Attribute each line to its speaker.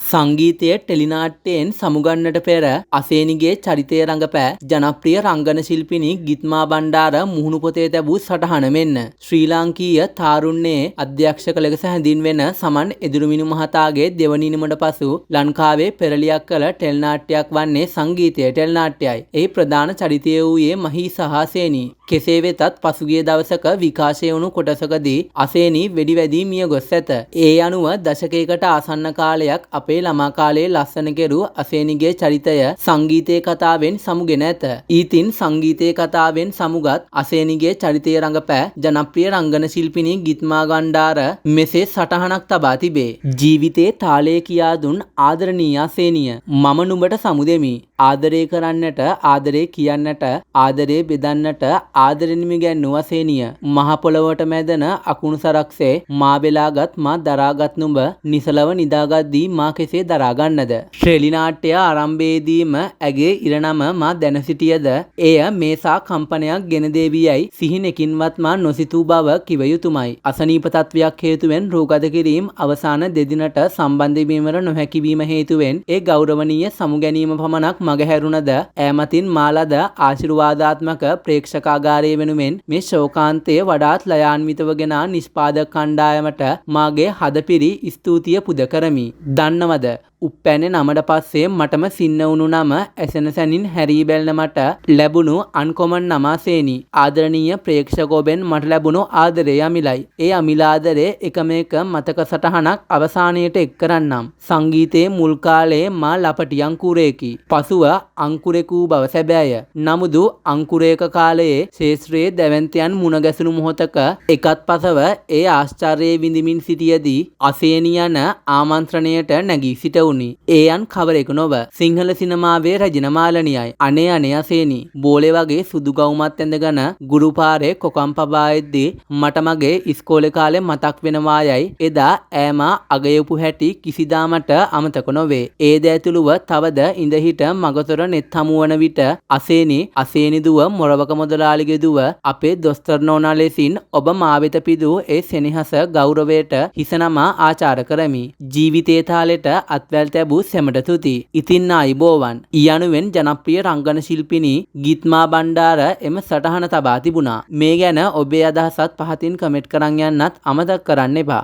Speaker 1: සංගීතය ටෙලිනාට්‍යයෙන් සමුගන්නට පෙර අසේනිගේ චරිතය රඟපෑ ජනප්‍රිය රංගන ශිල්පිනී ගිත්මා බණ්ඩාර මුහුණු පොතේ තැබූ සටහන මෙන්න. ශ්‍රී ලාංකීය තාරුණ්‍යයේ අධ්‍යක්ෂක ලෙස හැඳින්වෙන සමන් එදුරුමිනු මහතාගේ දෙවනි නිමට පසු ලංකාවේ පෙරලියක් කළ ටෙලි නාට්‍යයක් වන්නේ සංගීතය ටෙලි නාට්‍යයයි. එහි ප්‍රධාන චරිතය වූයේ මහී සහ අසේනී. කෙසේ වෙතත් පසුගිය දවසක විකාශය වුණු කොටසකදී අසේනී වෙඩි වැදී මිය ගොස් ඇත. ඒ අනුව දශකයකට ආසන්න කාලයක් අපේ ළමා කාලයේ ලස්සන කෙරු අසේනිගේ චරිතය සංගීතයේ කතාවෙන් සමුගෙන ඇත. ඊතින් සංගීතයේ කතාවෙන් සමුගත් අසේනිගේ චරිතය රඟපෑ ජනප්‍රිය රංගන ශිල්පිනී ගිත්මා බණ්ඩාර මෙසේ සටහනක් තබා තිබේ. ජීවිතේ තාලය කියා දුන් ආදරණීය අසේනිය, මම නුඹට සමුදෙමි. ආදරය කරන්නට, ආදරය කියන්නට, ආදරය බෙදන්නට ආදරෙනිමි ගැන්නු අසේනිය. මහ පොළොවට මැදන අකුණු සරක්සේ මා වෙලාගත් මා දරාගත් නුඹ නිසලව නිදාගත් දී මා කෙසේ දරාගන්නද? ටෙලි නාට්‍ය ආරම්භයේදීම ඇගේ ඉරණම මා දැන සිටියද එය මේසා කම්පනයක් ගෙන දේවියයි සිහිනකින්වත් මා නොසිතූ බව කිව යුතුමයි. අසනීප තත්වයක් හේතුවෙන් රූගත කිරීම අවසාන දෙදිනට සම්බන්ධ වීමට නොහැකි වීම හේතුවෙන් ඒ ගෞරවනීය සමු ගැනීම පමණක් මගහැරුණද ඈමතින් මාලද ආශිර්වාදාත්මක ප්‍රේක්ෂකාගාරය වෙනුවෙන් මේ ශෝකාන්තයේ වඩාත් ලයාන්විතව ගෙන නිෂ්පාදක කණ්ඩායමට මාගේ හදපිරි ස්තුතිය පුද කරමි. දන්නවද? උප්පැන්නේ නමට පස්සේ මටම සින්න වුණු නම ඇසෙන සැනින් හැරී බැලන මට ලැබුණු අන්කොමන් නම අසේනී. ආදරණීය ප්‍රේක්ෂකෝබෙන් මට ලැබුණු ආදරේ අමිලයි. ඒ අමිල ආදරේ එකම එක මතක සටහනක් අවසානයට එක් කරන්නම්. සංගීතයේ මුල් කාලයේ මා ලපටි අංකුරයකි. පසුව අංකුරෙකු බව සැබෑය. නමුදු අංකුරයක කාලයේ ශේෂ්ත්‍රයේ දැවැන්තයන් මුණ ගැසුණු මොහොතක එකත් පසව ඒ ආශ්චර්යයේ විඳිමින් සිටියදී අසේනී යන ආමන්ත්‍රණයට නැගී සිට ඒයන් කවරෙකු නොව සිංහල සිනමාවේ රැජින මාලනියයි. අනේ අනේ අසේනී, බෝලේ වගේ සුදු ගවුමත් ඇඳගෙන ගුරු පාරේ කොකම් පබා එද්දී මට මගේ ඉස්කෝලේ කාලේ මතක් වෙනවා යයි එදා ඈමා අගයපු හැටි කිසිදා මට අමතක නොවේ. ඒ ද ඇතුළුව තවද ඉඳහිට මගතොර නෙත් හමුවන විට අසේනී දුව මොරවක මුදලාලිගේ දුව අපේ දොස්තර නෝනා ලෙසින් ඔබ මා වෙත පිදූ ඒ සෙනෙහස ගෞරවයට හිස නමා ආචාර කරමි. ජීවිතයේ තාලෙට අත්වැල් තැබූ සැමට තුති. ඉතින් ආයිබෝවන්. යනුවෙන් ජනප්‍රිය රංගන ශිල්පිනී ගිත්මා බණ්ඩාර එම සටහන තබා තිබුණා. මේ ගැන ඔබේ අදහසත් පහතින් කමෙන්ට් කරන් යන්නත් අමතක කරන්න එපා.